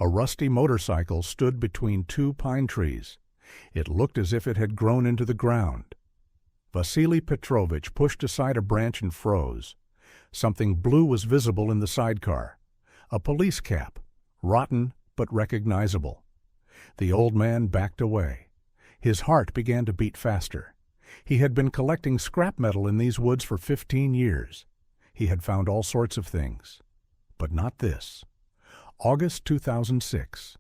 A rusty motorcycle stood between two pine trees. It looked as if it had grown into the ground. Vasily Petrovich pushed aside a branch and froze. Something blue was visible in the sidecar. A police cap, rotten but recognizable. The old man backed away. His heart began to beat faster. He had been collecting scrap metal in these woods for 15 years. He had found all sorts of things, but not this. August 2006,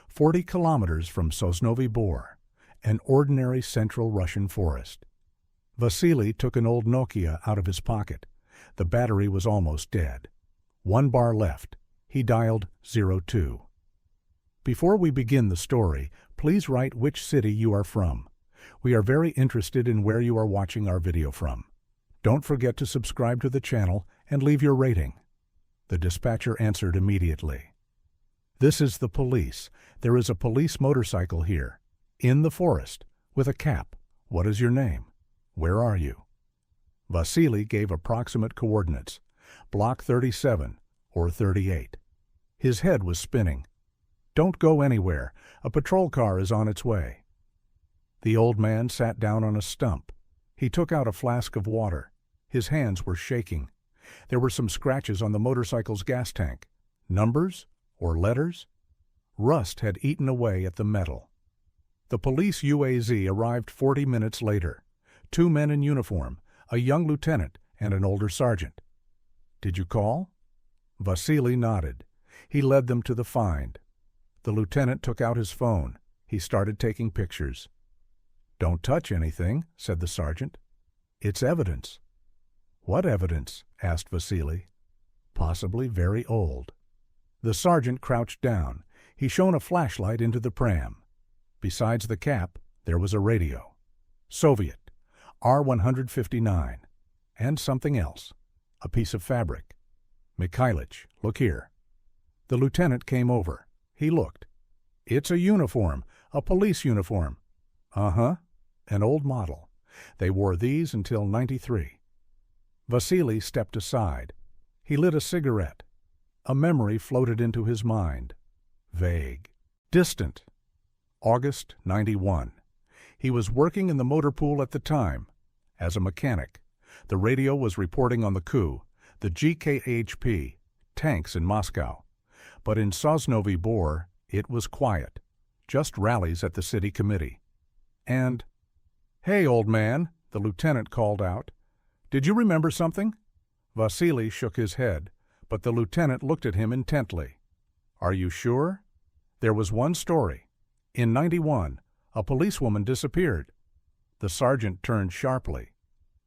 40 kilometers from Sosnovy Bor, an ordinary central Russian forest. Vasily took an old Nokia out of his pocket. The battery was almost dead. 1 bar left. He dialed 02. Before we begin the story, please write which city you are from. We are very interested in where you are watching our video from. Don't forget to subscribe to the channel and leave your rating. The dispatcher answered immediately. This is the police. There is a police motorcycle here, in the forest, with a cap. What is your name? Where are you? Vasily gave approximate coordinates, block 37 or 38. His head was spinning. Don't go anywhere. A patrol car is on its way. The old man sat down on a stump. He took out a flask of water. His hands were shaking. There were some scratches on the motorcycle's gas tank. Numbers or letters? Rust had eaten away at the metal. The police UAZ arrived 40 minutes later. 2 men in uniform, a young lieutenant and an older sergeant. Did you call? Vasily nodded. He led them to the find. The lieutenant took out his phone. He started taking pictures. Don't touch anything, said the sergeant. It's evidence. What evidence? Asked Vasily. Possibly very old. The sergeant crouched down. He shone a flashlight into the pram. Besides the cap, there was a radio. Soviet, R-159, and something else, a piece of fabric. Mikhailich, look here. The lieutenant came over. He looked. It's a uniform, a police uniform. Uh-huh, an old model. They wore these until '93. Vasily stepped aside. He lit a cigarette. A memory floated into his mind. Vague. Distant. August '91. He was working in the motor pool at the time. As a mechanic. The radio was reporting on the coup, the GKHP, tanks in Moscow. But in Sosnovy Bor, it was quiet. Just rallies at the city committee. And, "Hey, old man," the lieutenant called out. "Did you remember something?" Vasily shook his head, but the lieutenant looked at him intently. "Are you sure? There was one story. In '91, a policewoman disappeared." The sergeant turned sharply.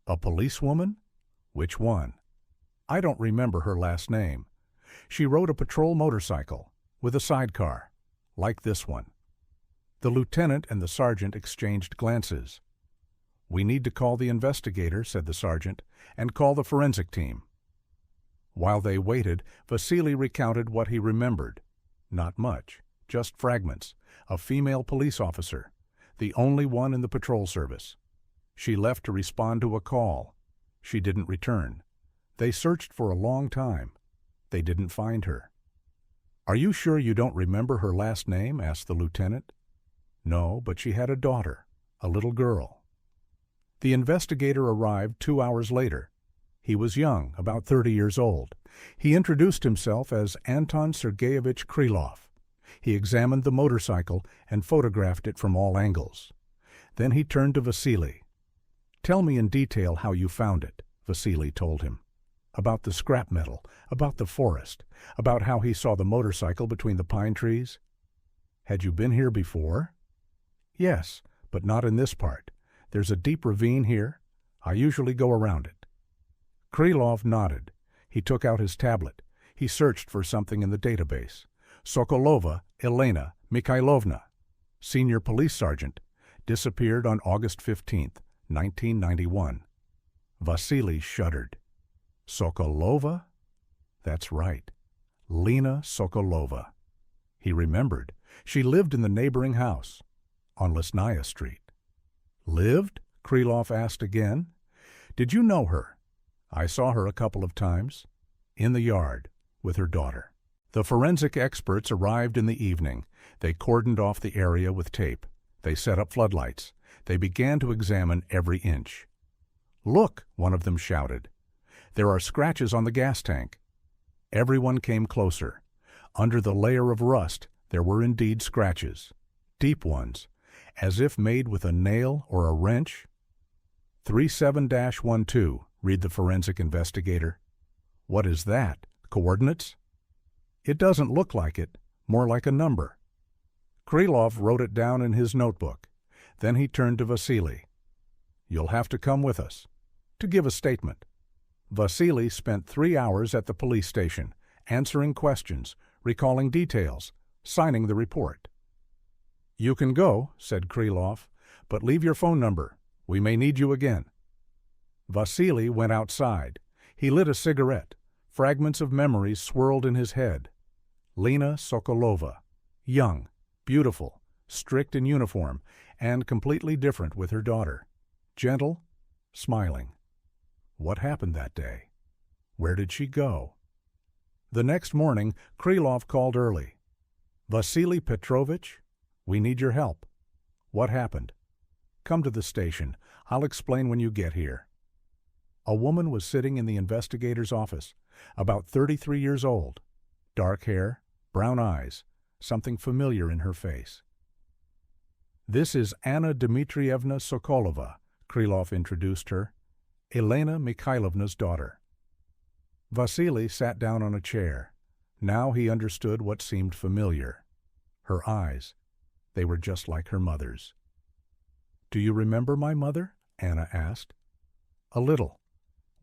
"A policewoman? Which one?" "I don't remember her last name. She rode a patrol motorcycle, with a sidecar, like this one." The lieutenant and the sergeant exchanged glances. "We need to call the investigator," said the sergeant, "and call the forensic team." While they waited, Vasily recounted what he remembered. Not much, just fragments. A female police officer, the only one in the patrol service. She left to respond to a call. She didn't return. They searched for a long time. They didn't find her. "Are you sure you don't remember her last name?" asked the lieutenant. "No, but she had a daughter, a little girl." The investigator arrived 2 hours later. He was young, about 30 years old. He introduced himself as Anton Sergeyevich Krylov. He examined the motorcycle and photographed it from all angles. Then he turned to Vasily. "Tell me in detail how you found it," Vasily told him. About the scrap metal, about the forest, about how he saw the motorcycle between the pine trees. "Had you been here before?" "Yes, but not in this part. There's a deep ravine here. I usually go around it." Krylov nodded. He took out his tablet. He searched for something in the database. Sokolova Elena Mikhailovna, senior police sergeant, disappeared on August 15th, 1991. Vasily shuddered. Sokolova? That's right. Lena Sokolova. He remembered. She lived in the neighboring house, on Lesnaya Street. "Lived?" Krylov asked again. "Did you know her?" "I saw her a couple of times. In the yard, with her daughter." The forensic experts arrived in the evening. They cordoned off the area with tape. They set up floodlights. They began to examine every inch. "Look!" one of them shouted. "There are scratches on the gas tank." Everyone came closer. Under the layer of rust, there were indeed scratches. Deep ones, as if made with a nail or a wrench. 37-12, read the forensic investigator. "What is that? Coordinates?" "It doesn't look like it, more like a number." Krylov wrote it down in his notebook. Then he turned to Vasily. "You'll have to come with us to give a statement." Vasily spent 3 hours at the police station, answering questions, recalling details, signing the report. "You can go," said Krylov, "but leave your phone number. We may need you again." Vasily went outside. He lit a cigarette. Fragments of memories swirled in his head. Lena Sokolova, young, beautiful, strict in uniform, and completely different with her daughter. Gentle, smiling. What happened that day? Where did she go? The next morning, Krylov called early. "Vasily Petrovich, we need your help." "What happened?" "Come to the station. I'll explain when you get here." A woman was sitting in the investigator's office, about 33 years old. Dark hair, brown eyes, something familiar in her face. "This is Anna Dmitrievna Sokolova," Krylov introduced her, "Elena Mikhailovna's daughter." Vasily sat down on a chair. Now he understood what seemed familiar. Her eyes, they were just like her mother's. "Do you remember my mother?" Anna asked. "A little.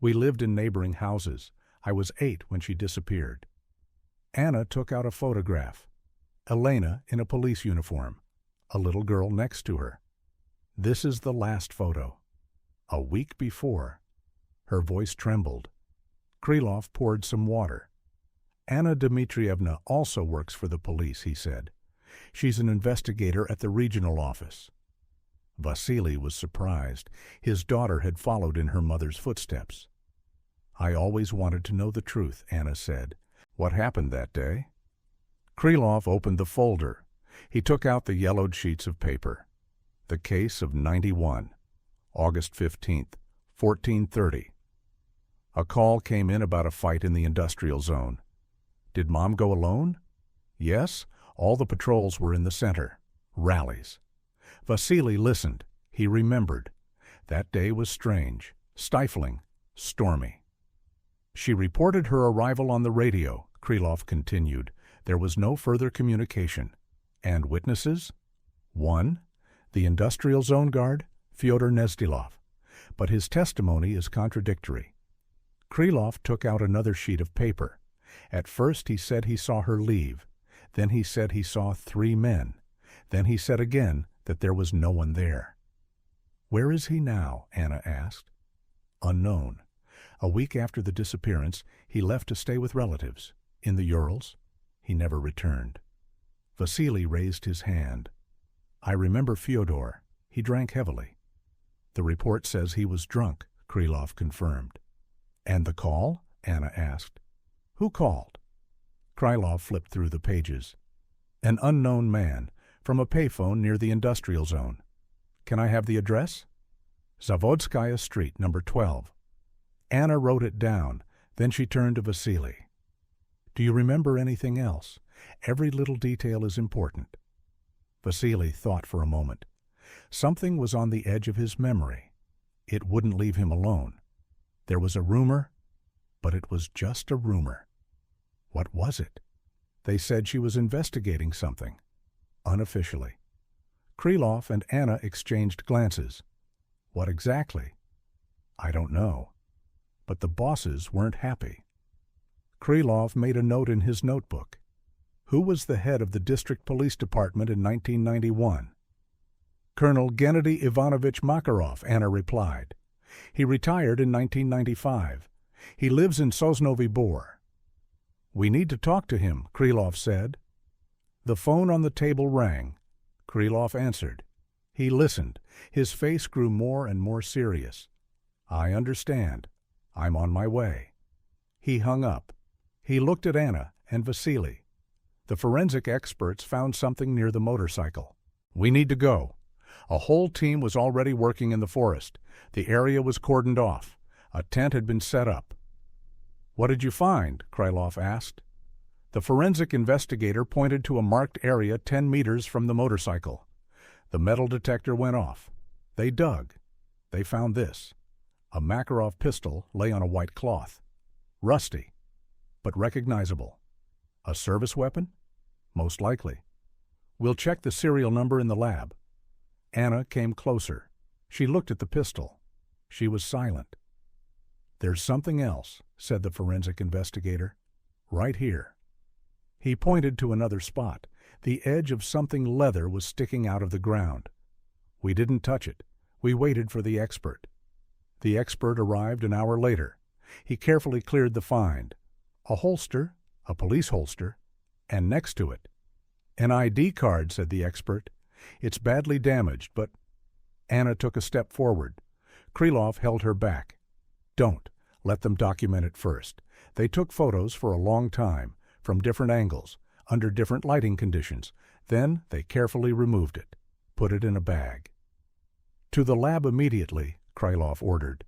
We lived in neighboring houses. I was 8 when she disappeared." Anna took out a photograph. Elena in a police uniform, a little girl next to her. "This is the last photo. A week before." Her voice trembled. Krylov poured some water. "Anna Dmitrievna also works for the police," he said. "She's an investigator at the regional office." Vasily was surprised. His daughter had followed in her mother's footsteps. "I always wanted to know the truth," Anna said. "What happened that day?" Krylov opened the folder. He took out the yellowed sheets of paper. The case of 91, August 15th, 1430. A call came in about a fight in the industrial zone. Did Mom go alone? Yes, all the patrols were in the center. Rallies. Vasily listened. He remembered. That day was strange, stifling, stormy. "She reported her arrival on the radio," Krylov continued. "There was no further communication. And witnesses? 1. The industrial zone guard, Fyodor Nezdilov. But his testimony is contradictory." Krylov took out another sheet of paper. At first he said he saw her leave. Then he said he saw 3 men. Then he said again that there was no one there. "Where is he now?" Anna asked. "Unknown. A week after the disappearance, he left to stay with relatives. In the Urals. He never returned." Vasily raised his hand. "I remember Fyodor. He drank heavily." "The report says he was drunk," Krylov confirmed. "And the call?" Anna asked. "Who called?" Krylov flipped through the pages. "An unknown man, from a payphone near the industrial zone." "Can I have the address?" "Zavodskaya Street, number 12. Anna wrote it down. Then she turned to Vasily. "Do you remember anything else? Every little detail is important." Vasily thought for a moment. Something was on the edge of his memory. It wouldn't leave him alone. There was a rumor, but it was just a rumor. What was it? They said she was investigating something. Unofficially. Krylov and Anna exchanged glances. What exactly? I don't know. But the bosses weren't happy. Krylov made a note in his notebook. Who was the head of the district police department in 1991? Colonel Gennady Ivanovich Makarov, Anna replied. He retired in 1995. He lives in Sosnovy Bor. We need to talk to him, Krylov said. The phone on the table rang. Krylov answered. He listened. His face grew more and more serious. I understand. I'm on my way. He hung up. He looked at Anna and Vasily. The forensic experts found something near the motorcycle. "We need to go." A whole team was already working in the forest. The area was cordoned off. A tent had been set up. "What did you find?" Krylov asked. The forensic investigator pointed to a marked area 10 meters from the motorcycle. The metal detector went off. They dug. They found this. A Makarov pistol lay on a white cloth. Rusty, but recognizable. A service weapon? Most likely. "We'll check the serial number in the lab." Anna came closer. She looked at the pistol. She was silent. "There's something else," said the forensic investigator. "Right here." He pointed to another spot. The edge of something leather was sticking out of the ground. "We didn't touch it. We waited for the expert." The expert arrived an hour later. He carefully cleared the find. A holster, a police holster, and next to it, "An ID card," said the expert. "It's badly damaged, but—" Anna took a step forward. Krylov held her back. "Don't. Let them document it first." They took photos for a long time, from different angles, under different lighting conditions. Then they carefully removed it, put it in a bag. "To the lab immediately," Krylov ordered.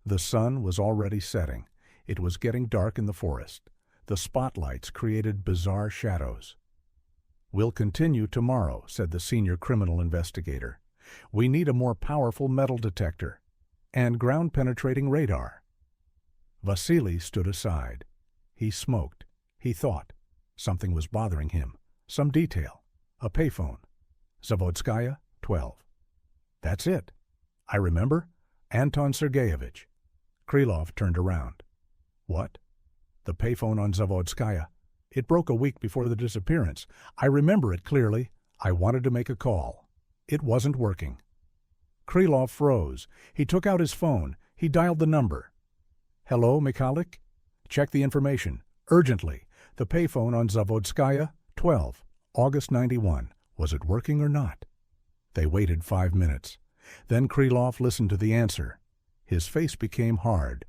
The sun was already setting. It was getting dark in the forest. The spotlights created bizarre shadows. "We'll continue tomorrow," said the senior criminal investigator. "We need a more powerful metal detector and ground-penetrating radar." Vasily stood aside. He smoked. He thought. Something was bothering him. Some detail. A payphone. Zavodskaya, 12. "That's it. I remember. Anton Sergeyevich." Krylov turned around. "What?" "The payphone on Zavodskaya. It broke a week before the disappearance. I remember it clearly. I wanted to make a call. It wasn't working." Krylov froze. He took out his phone. He dialed the number. "Hello, Mikhalik? Check the information. Urgently. The payphone on Zavodskaya, 12, August 91. Was it working or not?" They waited 5 minutes. Then Krylov listened to the answer. His face became hard.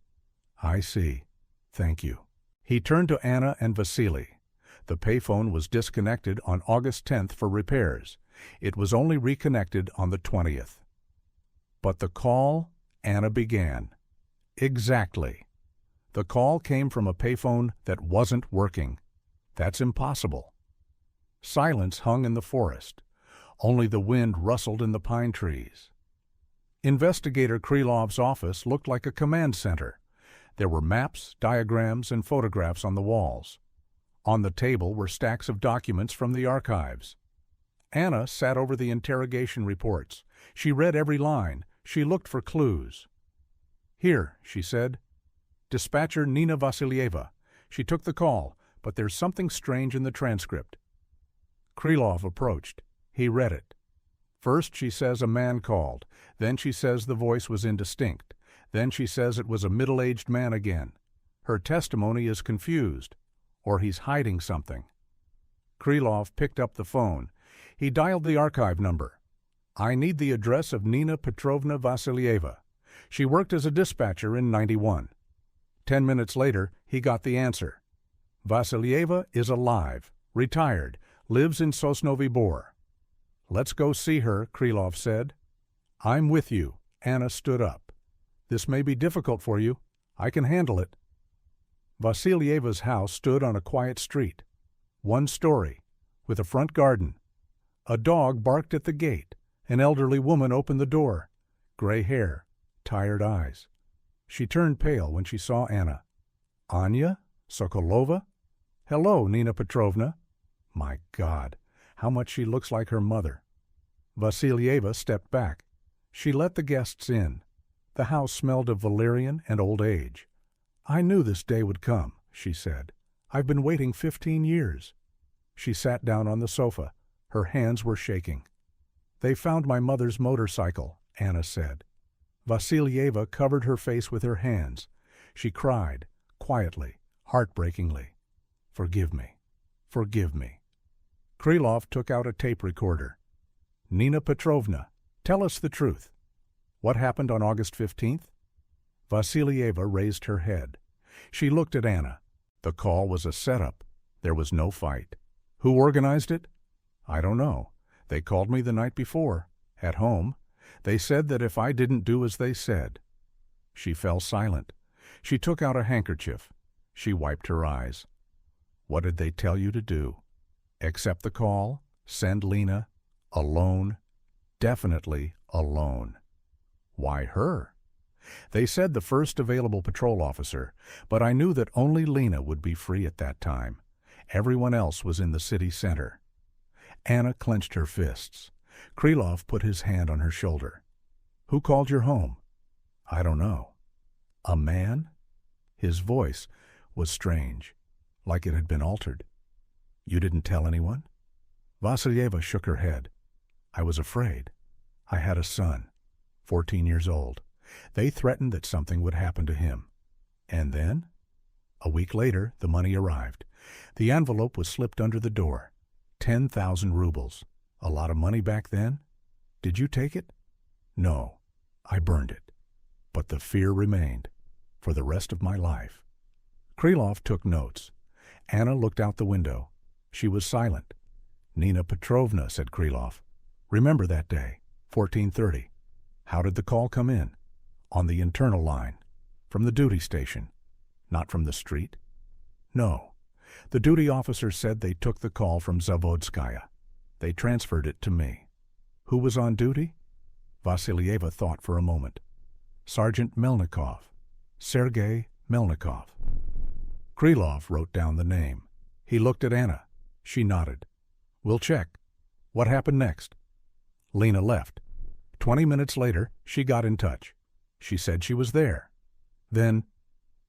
"I see. Thank you." He turned to Anna and Vasily. The payphone was disconnected on August 10th for repairs. It was only reconnected on the 20th. "But the call," Anna began. "Exactly. The call came from a payphone that wasn't working. That's impossible." Silence hung in the forest. Only the wind rustled in the pine trees. Investigator Krylov's office looked like a command center. There were maps, diagrams, and photographs on the walls. On the table were stacks of documents from the archives. Anna sat over the interrogation reports. She read every line. She looked for clues. "Here," she said. "Dispatcher Nina Vasilyeva. She took the call, but there's something strange in the transcript." Krylov approached. He read it. First she says a man called. Then she says the voice was indistinct. Then she says it was a middle-aged man again. Her testimony is confused, or he's hiding something. Krylov picked up the phone. He dialed the archive number. "I need the address of Nina Petrovna Vasilyeva. She worked as a dispatcher in 91. 10 minutes later, he got the answer. "Vasilyeva is alive, retired, lives in Sosnovy Bor." "Let's go see her," Krylov said. "I'm with you." Anna stood up. "This may be difficult for you. I can handle it." Vasilyeva's house stood on a quiet street. 1 story, with a front garden. A dog barked at the gate. An elderly woman opened the door. Gray hair, tired eyes. She turned pale when she saw Anna. "Anya? Sokolova? Hello, Nina Petrovna." My God, how much she looks like her mother. Vasilyeva stepped back. She let the guests in. The house smelled of valerian and old age. "I knew this day would come," she said. "I've been waiting 15 years. She sat down on the sofa. Her hands were shaking. "They found my mother's motorcycle," Anna said. Vasilyeva covered her face with her hands. She cried, quietly, heartbreakingly. "Forgive me. Forgive me." Krylov took out a tape recorder. "Nina Petrovna, tell us the truth. What happened on August 15th? Vasilyeva raised her head. She looked at Anna. The call was a setup. There was no fight. Who organized it? I don't know. They called me the night before. At home. They said that if I didn't do as they said. She fell silent. She took out a handkerchief. She wiped her eyes. What did they tell you to do? Accept the call? Send Lena? Alone? Definitely alone. Why her? They said the first available patrol officer, but I knew that only Lena would be free at that time. Everyone else was in the city center. Anna clenched her fists. Krylov put his hand on her shoulder. Who called your home? I don't know. A man? His voice was strange, like it had been altered. You didn't tell anyone? Vasilyeva shook her head. I was afraid. I had a son, 14 years old. They threatened that something would happen to him. And then? A week later, the money arrived. The envelope was slipped under the door. 10,000 rubles. A lot of money back then? Did you take it? No, I burned it. But the fear remained for the rest of my life. Krylov took notes. Anna looked out the window. She was silent. Nina Petrovna, said Krylov. Remember that day, 14:30. How did the call come in? On the internal line. From the duty station. Not from the street? No. The duty officer said they took the call from Zavodskaya. They transferred it to me. Who was on duty? Vasilyeva thought for a moment. Sergeant Melnikov. Sergei Melnikov. Krylov wrote down the name. He looked at Anna. She nodded. We'll check. What happened next? Lena left. 20 minutes later, she got in touch. She said she was there. Then,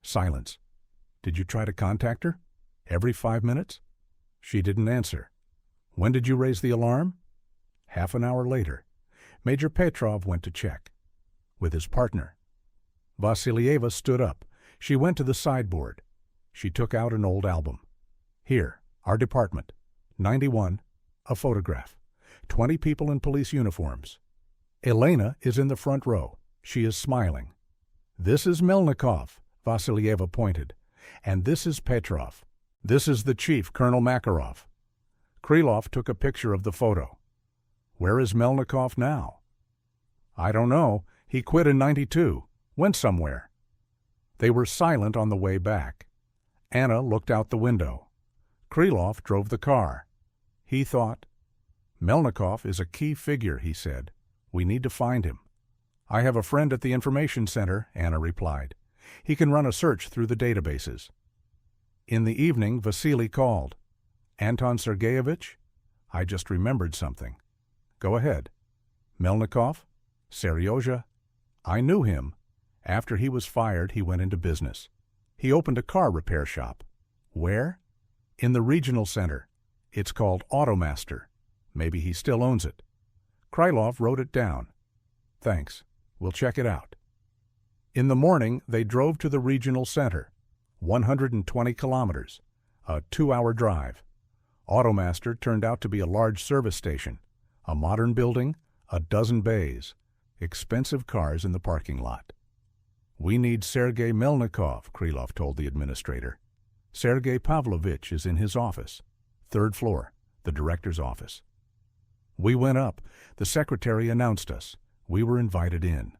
silence. Did you try to contact her? Every 5 minutes? She didn't answer. When did you raise the alarm? Half an hour later. Major Petrov went to check. With his partner. Vasilyeva stood up. She went to the sideboard. She took out an old album. Here, our department. 91, a photograph. 20 people in police uniforms. Elena is in the front row. She is smiling. This is Melnikov, Vasilyeva pointed. And this is Petrov. This is the chief, Colonel Makarov. Krylov took a picture of the photo. Where is Melnikov now? I don't know. He quit in 92. Went somewhere. They were silent on the way back. Anna looked out the window. Krylov drove the car. He thought. Melnikov is a key figure, he said. We need to find him. I have a friend at the information center, Anna replied. He can run a search through the databases. In the evening, Vasily called. Anton Sergeyevich? I just remembered something. Go ahead. Melnikov? Seryozha? I knew him. After he was fired, he went into business. He opened a car repair shop. Where? In the regional center. It's called Automaster. Maybe he still owns it. Krylov wrote it down. Thanks. We'll check it out. In the morning, they drove to the regional center. 120 kilometers. A 2-hour drive. Automaster turned out to be a large service station. A modern building, a dozen bays. Expensive cars in the parking lot. We need Sergei Melnikov, Krylov told the administrator. Sergei Pavlovich is in his office. 3rd floor, the director's office. We went up. The secretary announced us. We were invited in.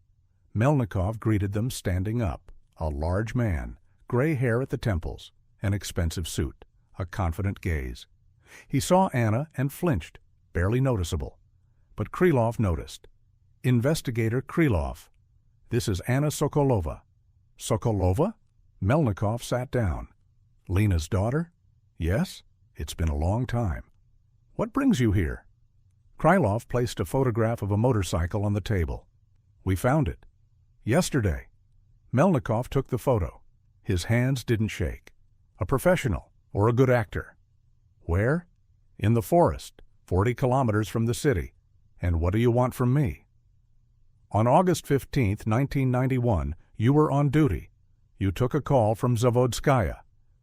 Melnikov greeted them standing up. A large man, gray hair at the temples, an expensive suit, a confident gaze. He saw Anna and flinched, barely noticeable. But Krylov noticed. Investigator Krylov. This is Anna Sokolova. Sokolova? Melnikov sat down. Lena's daughter? Yes? It's been a long time. What brings you here? Krylov placed a photograph of a motorcycle on the table. We found it. Yesterday. Melnikov took the photo. His hands didn't shake. A professional, or a good actor. Where? In the forest, 40 kilometers from the city. And what do you want from me? On August 15, 1991, you were on duty. You took a call from Zavodskaya.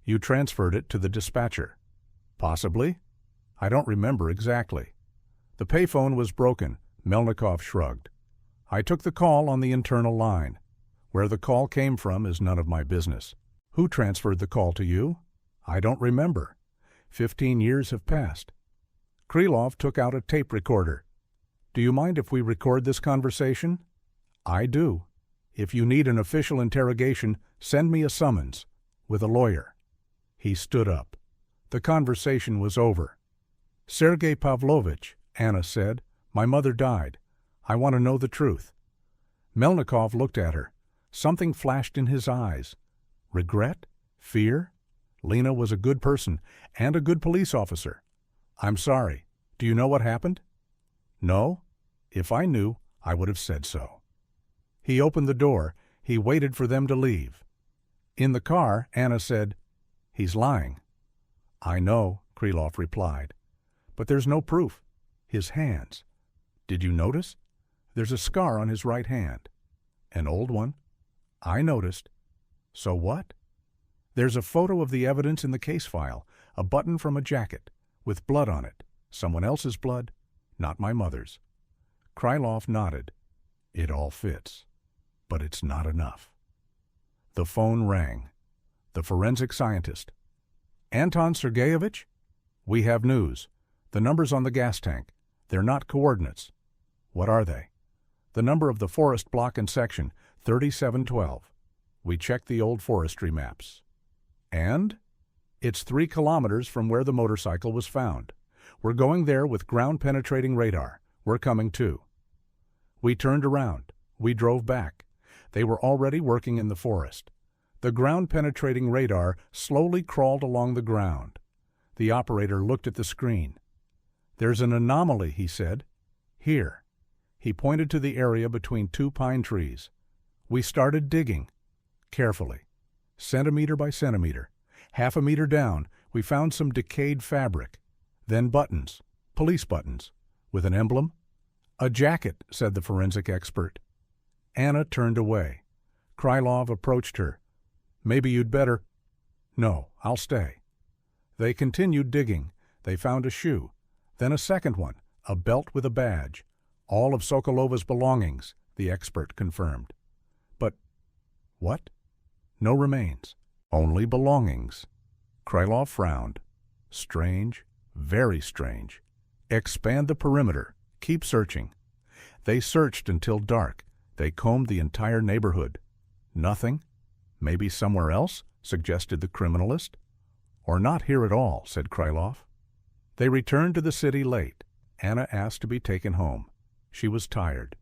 You transferred it to the dispatcher. Possibly? I don't remember exactly. The payphone was broken. Melnikov shrugged. I took the call on the internal line. Where the call came from is none of my business. Who transferred the call to you? I don't remember. 15 years have passed. Krylov took out a tape recorder. Do you mind if we record this conversation? I do. If you need an official interrogation, send me a summons, with a lawyer. He stood up. The conversation was over. Sergei Pavlovich, Anna said, my mother died. I want to know the truth. Melnikov looked at her. Something flashed in his eyes. Regret? Fear? Lena was a good person and a good police officer. I'm sorry. Do you know what happened? No. If I knew, I would have said so. He opened the door. He waited for them to leave. In the car, Anna said, He's lying. I know, Krylov replied. But there's no proof. His hands. Did you notice? There's a scar on his right hand. An old one? I noticed. So what? There's a photo of the evidence in the case file, a button from a jacket, with blood on it. Someone else's blood, not my mother's. Krylov nodded. It all fits. But it's not enough. The phone rang. The forensic scientist. Anton Sergeyevich? We have news. The number's on the gas tank. They're not coordinates. What are they? The number of the forest block and section, 3712. We checked the old forestry maps. And? It's 3 kilometers from where the motorcycle was found. We're going there with ground-penetrating radar. We're coming too. We turned around. We drove back. They were already working in the forest. The ground-penetrating radar slowly crawled along the ground. The operator looked at the screen. There's an anomaly, he said. Here. He pointed to the area between 2 pine trees. We started digging. Carefully. Centimeter by centimeter. Half a meter down, we found some decayed fabric. Then buttons. Police buttons. With an emblem. A jacket, said the forensic expert. Anna turned away. Krylov approached her. Maybe you'd better. No, I'll stay. They continued digging. They found a shoe. Then a second one, a belt with a badge. All of Sokolova's belongings, the expert confirmed. But what? No remains. Only belongings. Krylov frowned. Strange, very strange. Expand the perimeter. Keep searching. They searched until dark. They combed the entire neighborhood. Nothing? Maybe somewhere else, suggested the criminalist. Or not here at all, said Krylov. They returned to the city late. Anna asked to be taken home. She was tired.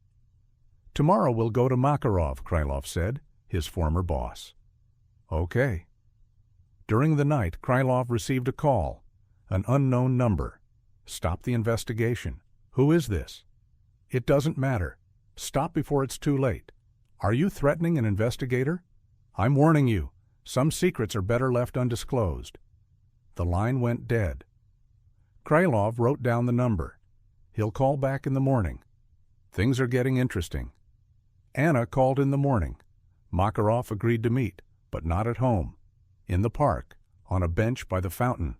Tomorrow we'll go to Makarov, Krylov said, his former boss. Okay. During the night, Krylov received a call. An unknown number. Stop the investigation. Who is this? It doesn't matter. Stop before it's too late. Are you threatening an investigator? I'm warning you. Some secrets are better left undisclosed. The line went dead. Krylov wrote down the number. He'll call back in the morning. Things are getting interesting. Anna called in the morning. Makarov agreed to meet, but not at home. In the park, on a bench by the fountain.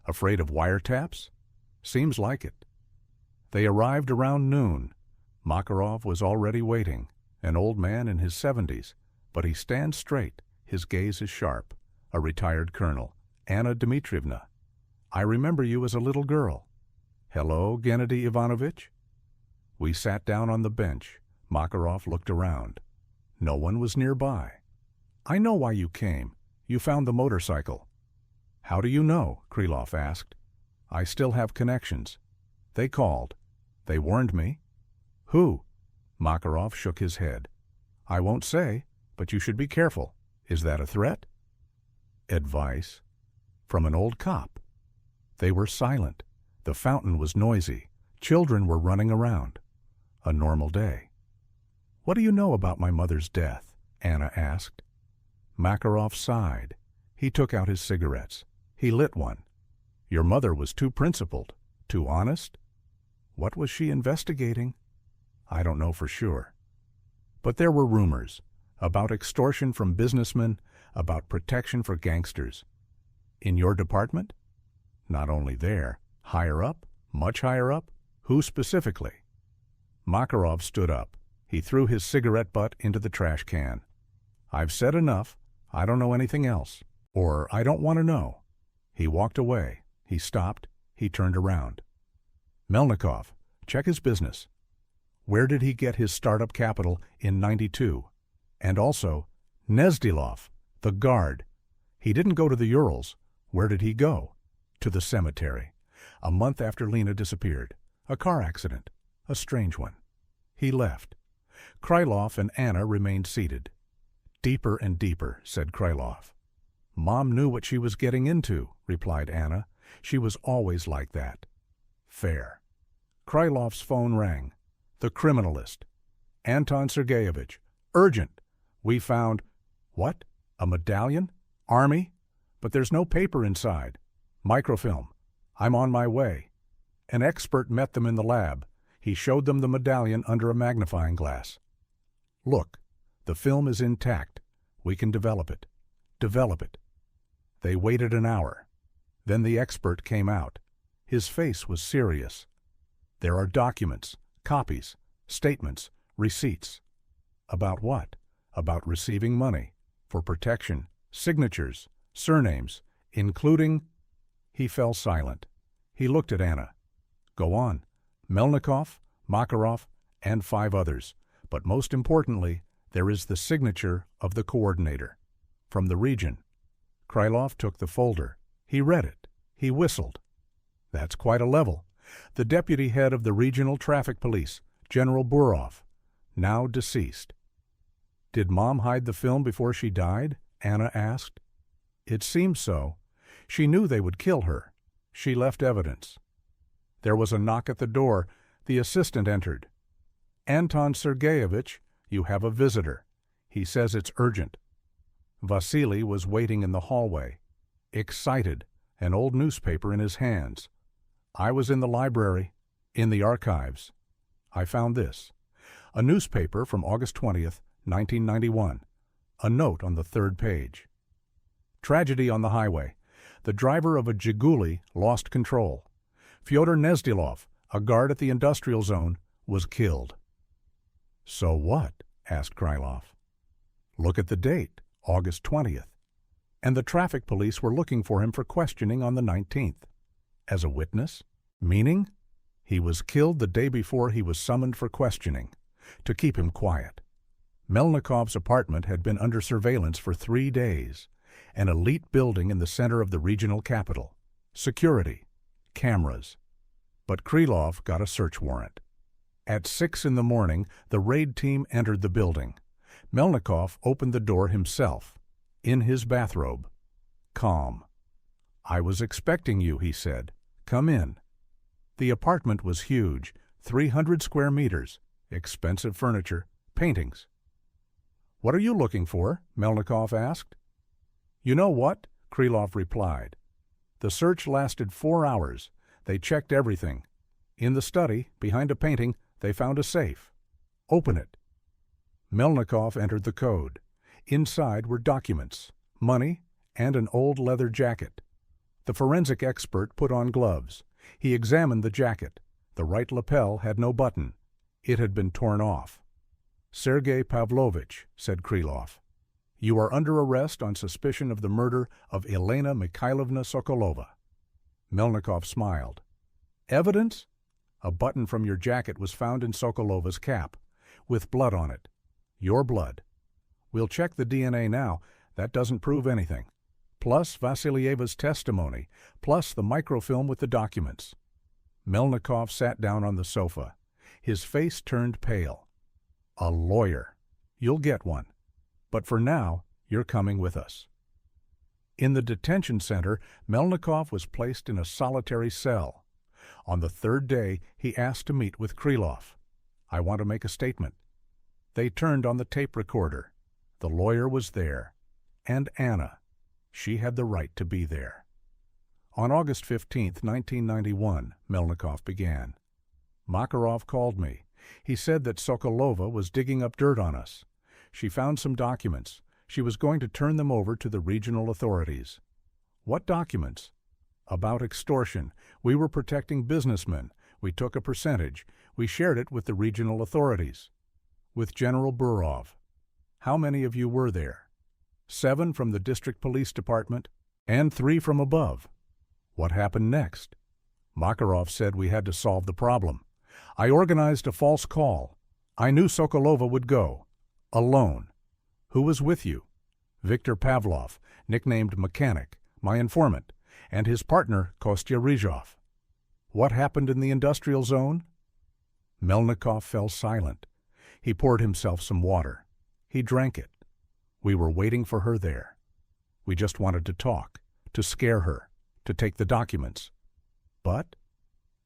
Afraid of wiretaps? Seems like it. They arrived around noon. Makarov was already waiting, an old man in his 70s, but he stands straight, his gaze is sharp. A retired colonel, Anna Dmitrievna. I remember you as a little girl. Hello, Gennady Ivanovich? We sat down on the bench. Makarov looked around. No one was nearby. I know why you came. You found the motorcycle. How do you know? Krylov asked. I still have connections. They called. They warned me. Who? Makarov shook his head. I won't say, but you should be careful. Is that a threat? Advice? From an old cop. They were silent. The fountain was noisy. Children were running around. A normal day. What do you know about my mother's death? Anna asked. Makarov sighed. He took out his cigarettes. He lit one. Your mother was too principled, too honest. What was she investigating? I don't know for sure. But there were rumors about extortion from businessmen, about protection for gangsters. In your department? Not only there. Higher up? Much higher up? Who specifically? Makarov stood up. He threw his cigarette butt into the trash can. I've said enough. I don't know anything else. Or I don't want to know. He walked away. He stopped. He turned around. Melnikov, check his business. Where did he get his startup capital in '92? And also, Nezdilov, the guard. He didn't go to the Urals. Where did he go? To the cemetery. A month after Lena disappeared. A car accident. A strange one. He left. Krylov and Anna remained seated. Deeper and deeper, said Krylov. Mom knew what she was getting into, replied Anna. She was always like that. Fair. Krylov's phone rang. The criminalist. Anton Sergeyevich. Urgent. We found... What? A medallion? Army? But there's no paper inside. Microfilm. I'm on my way. An expert met them in the lab. He showed them the medallion under a magnifying glass. Look, the film is intact. We can develop it. Develop it. They waited an hour. Then the expert came out. His face was serious. There are documents, copies, statements, receipts. About what? About receiving money, for protection, signatures, surnames, including... He fell silent. He looked at Anna. Go on. Melnikov, Makarov, and 5 others. But most importantly, there is the signature of the coordinator. From the region. Krylov took the folder. He read it. He whistled. That's quite a level. The deputy head of the regional traffic police, General Burov, now deceased. Did Mom hide the film before she died? Anna asked. It seems so. She knew they would kill her. She left evidence. There was a knock at the door. The assistant entered. Anton Sergeyevich, you have a visitor. He says it's urgent. Vasily was waiting in the hallway, excited, an old newspaper in his hands. I was in the library, in the archives. I found this. A newspaper from August 20th, 1991. A note on the 3rd page. Tragedy on the highway. The driver of a Jiguli lost control. Fyodor Nezdilov, a guard at the industrial zone, was killed. So what? Asked Krylov. Look at the date, August 20th. And the traffic police were looking for him for questioning on the 19th. As a witness? Meaning? He was killed the day before he was summoned for questioning, to keep him quiet. Melnikov's apartment had been under surveillance for 3 days. An elite building in the center of the regional capital. Security. Cameras. But Krylov got a search warrant. At 6 in the morning, the raid team entered the building. Melnikov opened the door himself, in his bathrobe. Calm. I was expecting you, he said. Come in. The apartment was huge, 300 square meters, expensive furniture, paintings. What are you looking for? Melnikov asked. You know what? Krylov replied. The search lasted 4 hours. They checked everything. In the study, behind a painting, they found a safe. Open it. Melnikov entered the code. Inside were documents, money, and an old leather jacket. The forensic expert put on gloves. He examined the jacket. The right lapel had no button. It had been torn off. Sergei Pavlovich, said Krylov, you are under arrest on suspicion of the murder of Elena Mikhailovna Sokolova. Melnikov smiled. Evidence? A button from your jacket was found in Sokolova's cap, with blood on it. Your blood. We'll check the DNA now. That doesn't prove anything. Plus Vasilyeva's testimony, plus the microfilm with the documents. Melnikov sat down on the sofa. His face turned pale. A lawyer. You'll get one. But for now, you're coming with us. In the detention center, Melnikov was placed in a solitary cell. On the 3rd day, he asked to meet with Krylov. I want to make a statement. They turned on the tape recorder. The lawyer was there. And Anna. She had the right to be there. On August 15, 1991, Melnikov began. Makarov called me. He said that Sokolova was digging up dirt on us. She found some documents. She was going to turn them over to the regional authorities. What documents? About extortion. We were protecting businessmen. We took a percentage. We shared it with the regional authorities. With General Burov. How many of you were there? 7 from the district police department and 3 from above. What happened next? Makarov said we had to solve the problem. I organized a false call. I knew Sokolova would go. Alone. Who was with you? Viktor Pavlov, nicknamed Mechanic, my informant, and his partner, Kostya Rizhov. What happened in the industrial zone? Melnikov fell silent. He poured himself some water. He drank it. We were waiting for her there. We just wanted to talk, to scare her, to take the documents. But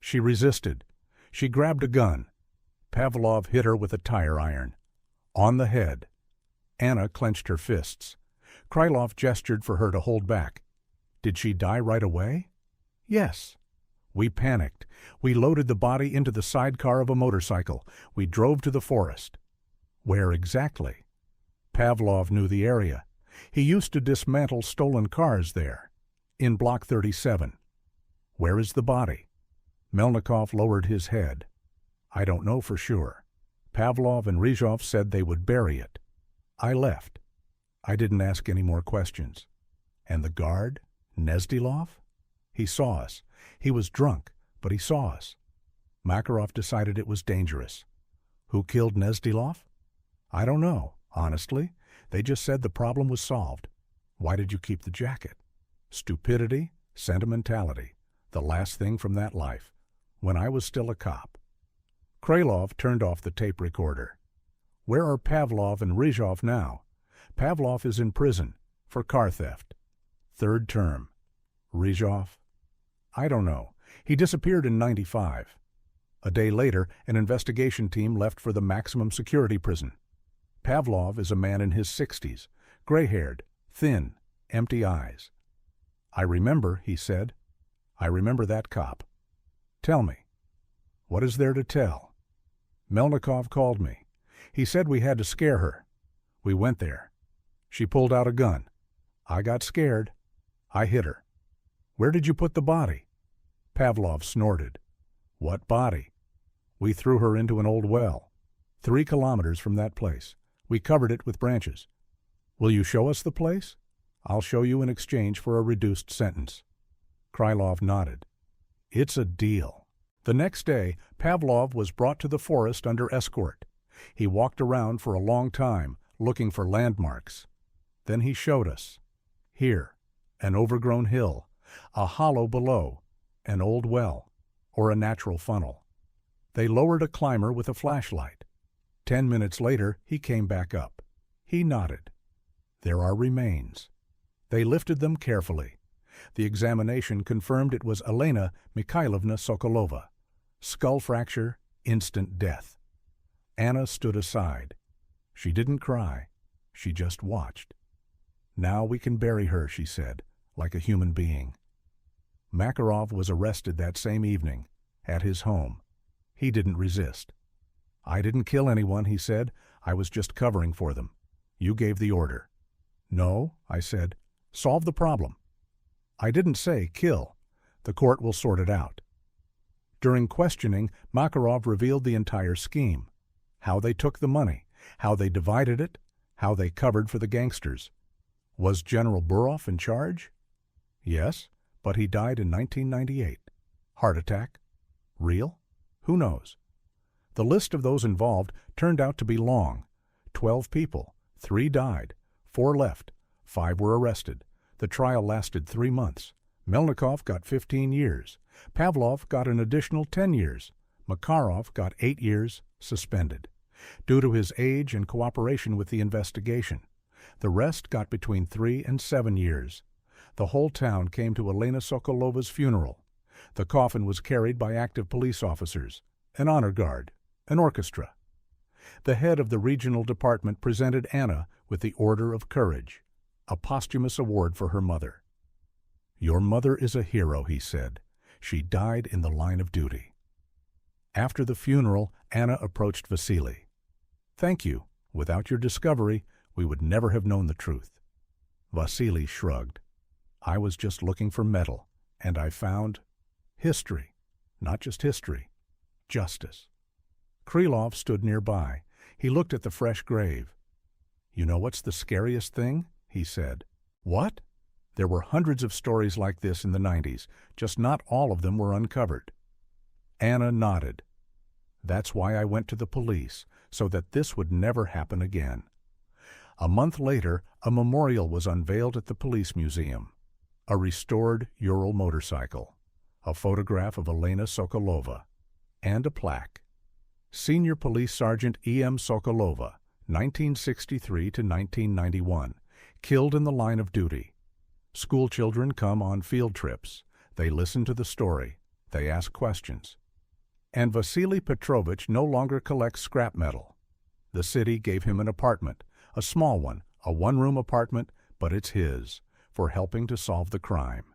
she resisted. She grabbed a gun. Pavlov hit her with a tire iron. On the head. Anna clenched her fists. Krylov gestured for her to hold back. Did she die right away? Yes. We panicked. We loaded the body into the sidecar of a motorcycle. We drove to the forest. Where exactly? Pavlov knew the area. He used to dismantle stolen cars there. In Block 37. Where is the body? Melnikov lowered his head. I don't know for sure. Pavlov and Rizhov said they would bury it. I left. I didn't ask any more questions. And the guard? Nezdilov? He saw us. He was drunk, but he saw us. Makarov decided it was dangerous. Who killed Nezdilov? I don't know, honestly. They just said the problem was solved. Why did you keep the jacket? Stupidity, sentimentality, the last thing from that life, when I was still a cop. Krylov turned off the tape recorder. Where are Pavlov and Rizhov now? Pavlov is in prison for car theft. 3rd term. Rizhov? I don't know. He disappeared in '95. A day later, an investigation team left for the maximum security prison. Pavlov is a man in his 60s, gray-haired, thin, empty eyes. I remember, he said. I remember that cop. Tell me. What is there to tell? Melnikov called me. He said we had to scare her. We went there. She pulled out a gun. I got scared. I hit her. Where did you put the body? Pavlov snorted. What body? We threw her into an old well. 3 kilometers from that place. We covered it with branches. Will you show us the place? I'll show you in exchange for a reduced sentence. Krylov nodded. It's a deal. The next day, Pavlov was brought to the forest under escort. He walked around for a long time, looking for landmarks. Then he showed us. Here, an overgrown hill, a hollow below, an old well, or a natural funnel. They lowered a climber with a flashlight. 10 minutes later, he came back up. He nodded. There are remains. They lifted them carefully. The examination confirmed it was Elena Mikhailovna Sokolova. Skull fracture, instant death. Anna stood aside. She didn't cry. She just watched. Now we can bury her, she said, like a human being. Makarov was arrested that same evening, at his home. He didn't resist. I didn't kill anyone, he said. I was just covering for them. You gave the order. No, I said. Solve the problem. I didn't say kill. The court will sort it out. During questioning, Makarov revealed the entire scheme. How they took the money, how they divided it, how they covered for the gangsters. Was General Burov in charge? Yes, but he died in 1998. Heart attack? Real? Who knows? The list of those involved turned out to be long. 12 people. 3 died. 4 left. 5 were arrested. The trial lasted 3 months. Melnikov got 15 years. Pavlov got an additional 10 years. Makarov got 8 years, suspended, due to his age and cooperation with the investigation. The rest got between 3 and 7 years. The whole town came to Elena Sokolova's funeral. The coffin was carried by active police officers, an honor guard, an orchestra. The head of the regional department presented Anna with the Order of Courage, a posthumous award for her mother. Your mother is a hero, he said. She died in the line of duty. After the funeral, Anna approached Vasily. Thank you. Without your discovery, we would never have known the truth. Vasily shrugged. I was just looking for metal, and I found history. Not just history, justice. Krylov stood nearby. He looked at the fresh grave. You know what's the scariest thing? He said. What? There were hundreds of stories like this in the 90s, just not all of them were uncovered. Anna nodded. That's why I went to the police, so that this would never happen again. A month later, a memorial was unveiled at the police museum. A restored Ural motorcycle, a photograph of Elena Sokolova, and a plaque. Senior Police Sergeant E.M. Sokolova, 1963 to 1991, killed in the line of duty. School children come on field trips. They listen to the story. They ask questions. And Vasily Petrovich no longer collects scrap metal. The city gave him an apartment, a small one, a one-room apartment, but it's his, for helping to solve the crime.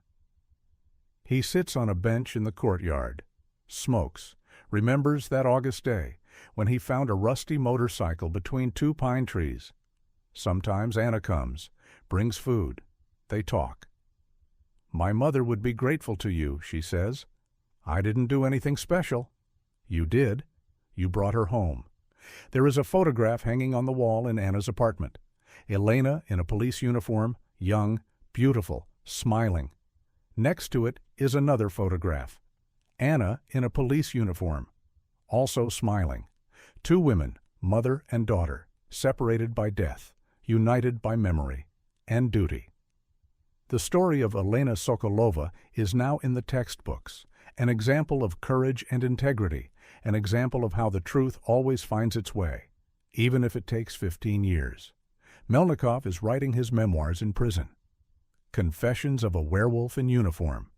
He sits on a bench in the courtyard, smokes, remembers that August day when he found a rusty motorcycle between two pine trees. Sometimes Anna comes, brings food. They talk. "My mother would be grateful to you," she says. "I didn't do anything special." "You did. You brought her home." There is a photograph hanging on the wall in Anna's apartment. Elena in a police uniform, young, beautiful, smiling. Next to it is another photograph. Anna in a police uniform, also smiling. Two women, mother and daughter, separated by death, united by memory and duty. The story of Elena Sokolova is now in the textbooks, an example of courage and integrity, an example of how the truth always finds its way, even if it takes 15 years. Melnikov is writing his memoirs in prison. Confessions of a Werewolf in Uniform.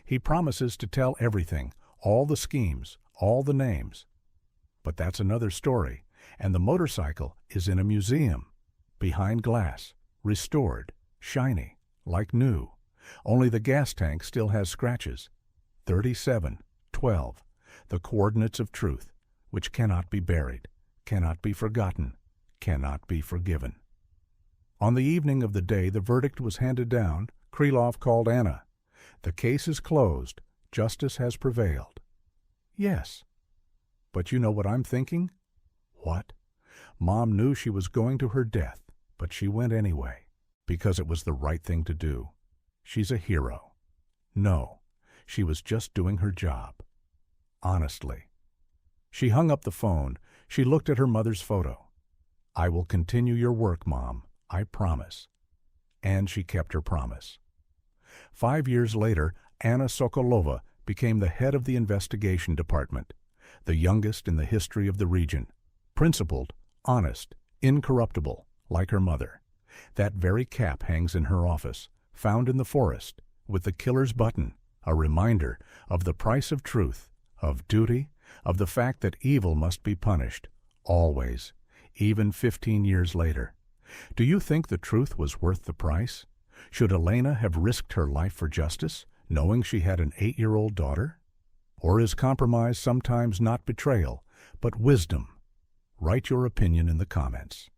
He promises to tell everything, all the schemes, all the names. But that's another story, and the motorcycle is in a museum, behind glass, restored, shiny, like new. Only the gas tank still has scratches. 3712, the coordinates of truth, which cannot be buried, cannot be forgotten, cannot be forgiven. On the evening of the day the verdict was handed down, Krylov called Anna. "The case is closed. Justice has prevailed." "Yes." "But you know what I'm thinking?" "What?" "Mom knew she was going to her death, but she went anyway, because it was the right thing to do. She's a hero." "No, she was just doing her job. Honestly." She hung up the phone. She looked at her mother's photo. "I will continue your work, Mom. I promise." And she kept her promise. 5 years later, Anna Sokolova became the head of the investigation department, the youngest in the history of the region, principled, honest, incorruptible, like her mother. That very cap hangs in her office, found in the forest, with the killer's button, a reminder of the price of truth, of duty, of the fact that evil must be punished, always, even 15 years later. Do you think the truth was worth the price? Should Elena have risked her life for justice, knowing she had an 8-year-old daughter? Or is compromise sometimes not betrayal, but wisdom? Write your opinion in the comments.